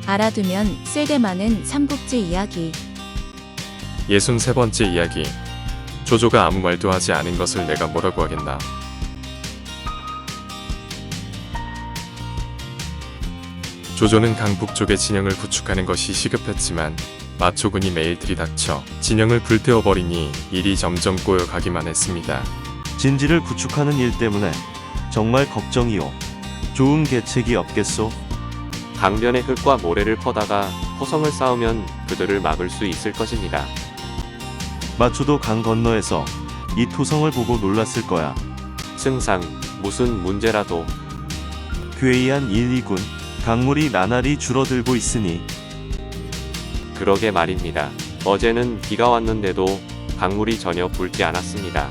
알아두면 쓸데많은 삼국지 이야기. 63번째 이야기. 조조가 아무 말도 하지 않은 것을 내가 뭐라고 하겠나. 조조는 강북쪽에 진영을 구축하는 것이 시급했지만 마초군이 매일 들이닥쳐 진영을 불태워버리니 일이 점점 꼬여가기만 했습니다. 진지를 구축하는 일 때문에 정말 걱정이요. 좋은 계책이 없겠소? 강변의 흙과 모래를 퍼다가 토성을 쌓으면 그들을 막을 수 있을 것입니다. 마초도 강 건너에서 이 토성을 보고 놀랐을 거야. 승상, 무슨 문제라도. 괴이한 1, 2군, 강물이 나날이 줄어들고 있으니. 그러게 말입니다. 어제는 비가 왔는데도 강물이 전혀 붉지 않았습니다.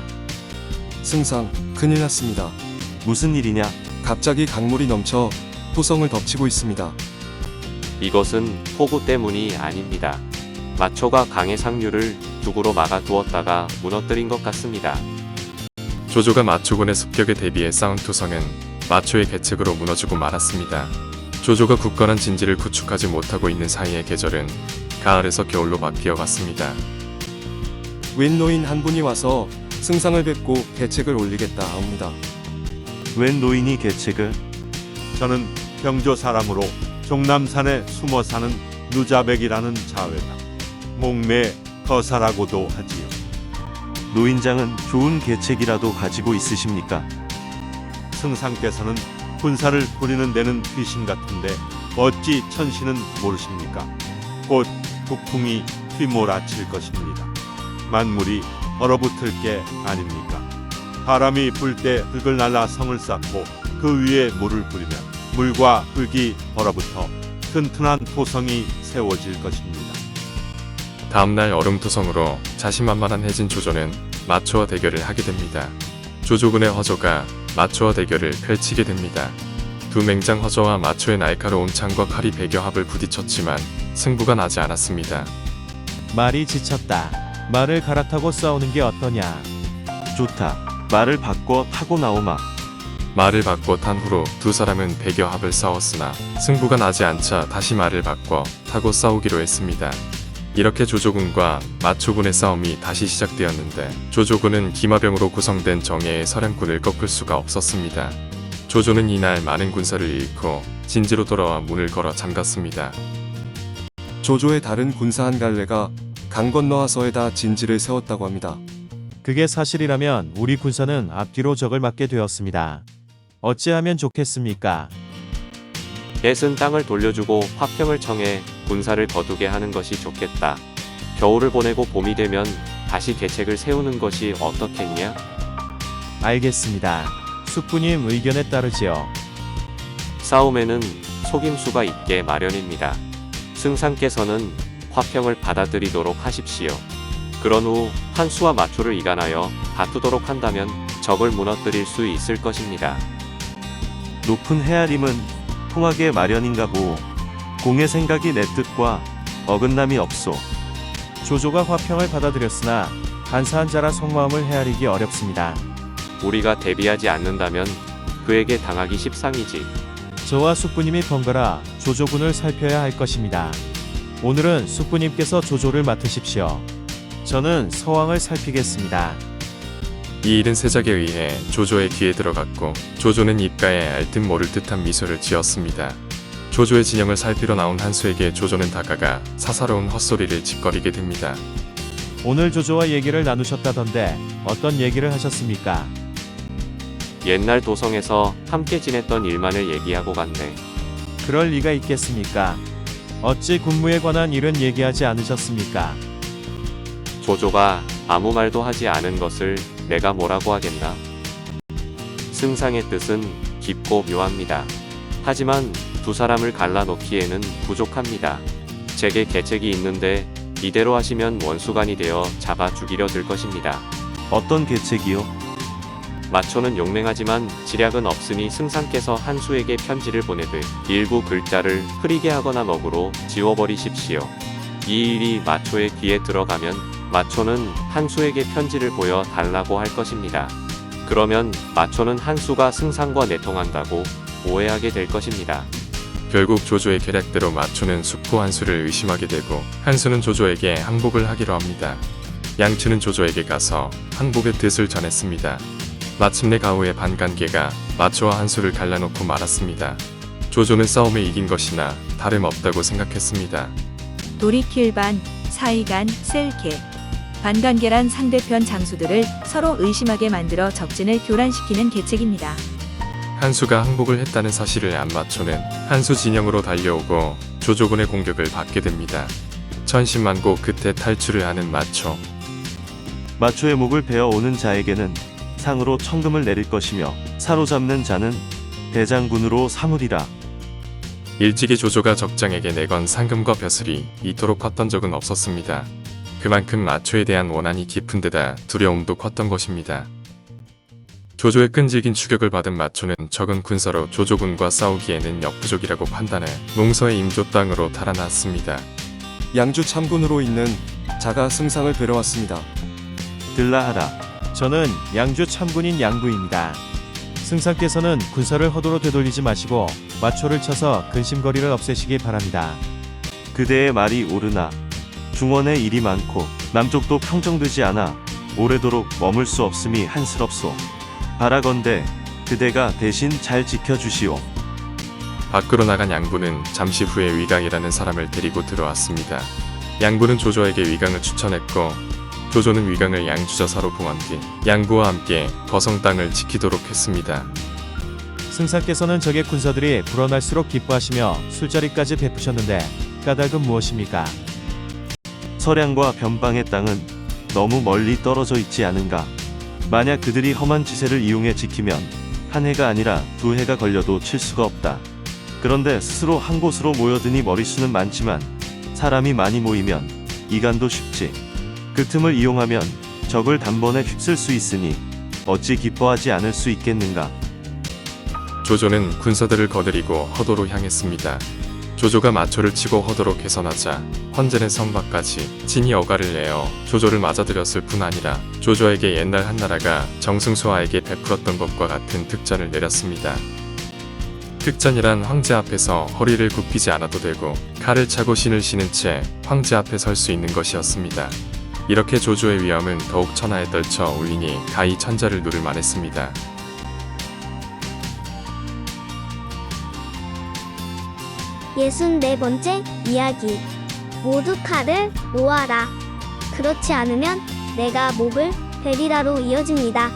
승상, 큰일 났습니다. 무슨 일이냐? 갑자기 강물이 넘쳐 토성을 덮치고 있습니다. 이것은 폭우 때문이 아닙니다. 마초가 강의 상류를 둑으로 막아두었다가 무너뜨린 것 같습니다. 조조가 마초군의 습격에 대비해 쌓은 토성은 마초의 계책으로 무너지고 말았습니다. 조조가 굳건한 진지를 구축하지 못하고 있는 사이에 계절은 가을에서 겨울로 바뀌어갔습니다. 웬 노인 한 분이 와서 승상을 뵙고 계책을 올리겠다 하옵니다. 웬 노인이 계책을? 저는 병조 사람으로 종남산에 숨어 사는 누자백이라는 자외다. 목매 거사라고도 하지요. 노인장은 좋은 계책이라도 가지고 있으십니까? 승상께서는 군사를 부리는 데는 귀신 같은데 어찌 천신은 모르십니까? 곧 북풍이 휘몰아칠 것입니다. 만물이 얼어붙을 게 아닙니까? 바람이 불 때 흙을 날라 성을 쌓고 그 위에 물을 뿌리면 물과 흙이 얼어붙어 튼튼한 토성이 세워질 것입니다. 다음날 얼음토성으로 자신만만한 해진 조조는 마초와 대결을 하게 됩니다. 조조군의 허저가 마초와 대결을 펼치게 됩니다. 두 맹장 허저와 마초의 날카로운 창과 칼이 백여합을 부딪혔지만 승부가 나지 않았습니다. 말이 지쳤다. 말을 갈아타고 싸우는 게 어떠냐. 좋다. 말을 바꿔 타고 나오마. 말을 바꿔 탄 후로 두 사람은 백여합을 싸웠으나 승부가 나지 않자 다시 말을 바꿔 타고 싸우기로 했습니다. 이렇게 조조군과 마초군의 싸움이 다시 시작되었는데 조조군은 기마병으로 구성된 정예의 서량군을 꺾을 수가 없었습니다. 조조는 이날 많은 군사를 잃고 진지로 돌아와 문을 걸어 잠갔습니다. 조조의 다른 군사 한 갈래가 강 건너 하서에다 진지를 세웠다고 합니다. 그게 사실이라면 우리 군사는 앞뒤로 적을 맞게 되었습니다. 어찌하면 좋겠습니까? 겟은 땅을 돌려주고 화평을 청해 군사를 거두게 하는 것이 좋겠다. 겨울을 보내고 봄이 되면 다시 계책을 세우는 것이 어떻겠냐? 알겠습니다. 숙부님 의견에 따르지요. 싸움에는 속임수가 있게 마련입니다. 승상께서는 화평을 받아들이도록 하십시오. 그런 후 한수와 마초를 이간하여 다투도록 한다면 적을 무너뜨릴 수 있을 것입니다. 높은 헤아림은 통하게 마련인가 보오. 공의 생각이 내 뜻과 어긋남이 없소. 조조가 화평을 받아들였으나 간사한 자라 속마음을 헤아리기 어렵습니다. 우리가 대비하지 않는다면 그에게 당하기 십상이지. 저와 숙부님이 번갈아 조조군을 살펴야 할 것입니다. 오늘은 숙부님께서 조조를 맡으십시오. 저는 서왕을 살피겠습니다. 이 일은 세작에 의해 조조의 귀에 들어갔고 조조는 입가에 알 듯 모를 듯한 미소를 지었습니다. 조조의 진영을 살피러 나온 한수에게 조조는 다가가 사사로운 헛소리를 짓거리게 됩니다. 오늘 조조와 얘기를 나누셨다던데 어떤 얘기를 하셨습니까? 옛날 도성에서 함께 지냈던 일만을 얘기하고 갔네. 그럴 리가 있겠습니까? 어찌 군무에 관한 일은 얘기하지 않으셨습니까? 조조가 아무 말도 하지 않은 것을 내가 뭐라고 하겠나? 승상의 뜻은 깊고 묘합니다. 하지만 두 사람을 갈라놓기에는 부족합니다. 제게 계책이 있는데 이대로 하시면 원수간이 되어 잡아 죽이려 들 것입니다. 어떤 계책이요? 마초는 용맹하지만 지략은 없으니 승상께서 한수에게 편지를 보내듯 일부 글자를 흐리게 하거나 먹으로 지워버리십시오. 이 일이 마초의 귀에 들어가면 마초는 한수에게 편지를 보여 달라고 할 것입니다. 그러면 마초는 한수가 승상과 내통한다고 오해하게 될 것입니다. 결국 조조의 계략대로 마초는 숙부 한수를 의심하게 되고 한수는 조조에게 항복을 하기로 합니다. 양치는 조조에게 가서 항복의 뜻을 전했습니다. 마침내 가오의 반관계가 마초와 한수를 갈라놓고 말았습니다. 조조는 싸움에 이긴 것이나 다름없다고 생각했습니다. 돌이킬반, 사이간, 셀케. 반관계란 상대편 장수들을 서로 의심하게 만들어 적진을 교란시키는 계책입니다. 한수가 항복을 했다는 사실을 안 마초는 한수 진영으로 달려오고 조조군의 공격을 받게 됩니다. 천신만고 끝에 탈출을 하는 마초. 마초의 목을 베어오는 자에게는 상으로 천금을 내릴 것이며 사로잡는 자는 대장군으로 삼으리라. 일찍이 조조가 적장에게 내건 상금과 벼슬이 이토록 컸던 적은 없었습니다. 그만큼 마초에 대한 원한이 깊은 데다 두려움도 컸던 것입니다. 조조의 끈질긴 추격을 받은 마초는 적은 군사로 조조군과 싸우기에는 역부족이라고 판단해 몽서의 임조 땅으로 달아났습니다. 양주 참군으로 있는 자가 승상을 뵈러왔습니다. 들라하라. 저는 양주 참군인 양부입니다. 승상께서는 군사를 허도로 되돌리지 마시고 마초를 쳐서 근심거리를 없애시기 바랍니다. 그대의 말이 옳으나 중원에 일이 많고 남쪽도 평정되지 않아 오래도록 머물 수 없음이 한스럽소. 바라건대 그대가 대신 잘 지켜주시오. 밖으로 나간 양부는 잠시 후에 위강이라는 사람을 데리고 들어왔습니다. 양부는 조조에게 위강을 추천했고 조조는 위강을 양주저사로 봉한 뒤 양부와 함께 거성 땅을 지키도록 했습니다. 승상께서는 적의 군사들이 불어날수록 기뻐하시며 술자리까지 베푸셨는데 까닭은 무엇입니까? 서량과 변방의 땅은 너무 멀리 떨어져 있지 않은가. 만약 그들이 험한 지세를 이용해 지키면 한 해가 아니라 두 해가 걸려도 칠 수가 없다. 그런데 스스로 한 곳으로 모여드니 머릿수는 많지만 사람이 많이 모이면 이간도 쉽지. 그 틈을 이용하면 적을 단번에 휩쓸 수 있으니 어찌 기뻐하지 않을 수 있겠는가. 조조는 군사들을 거느리고 허도로 향했습니다. 조조가 마초를 치고 허도로 개선하자 헌제는 성밖까지 진이 어가를 내어 조조를 맞아들였을 뿐 아니라 조조에게 옛날 한나라가 정승수아에게 베풀었던 것과 같은 특전을 내렸습니다. 특전이란 황제 앞에서 허리를 굽히지 않아도 되고 칼을 차고 신을 신은 채 황제 앞에 설 수 있는 것이었습니다. 이렇게 조조의 위엄은 더욱 천하에 떨쳐 올리니 가히 천자를 누를 만했습니다. 예순네 번째 이야기. 모두 칼을 놓아라. 그렇지 않으면 내가 목을 베리라로 이어집니다.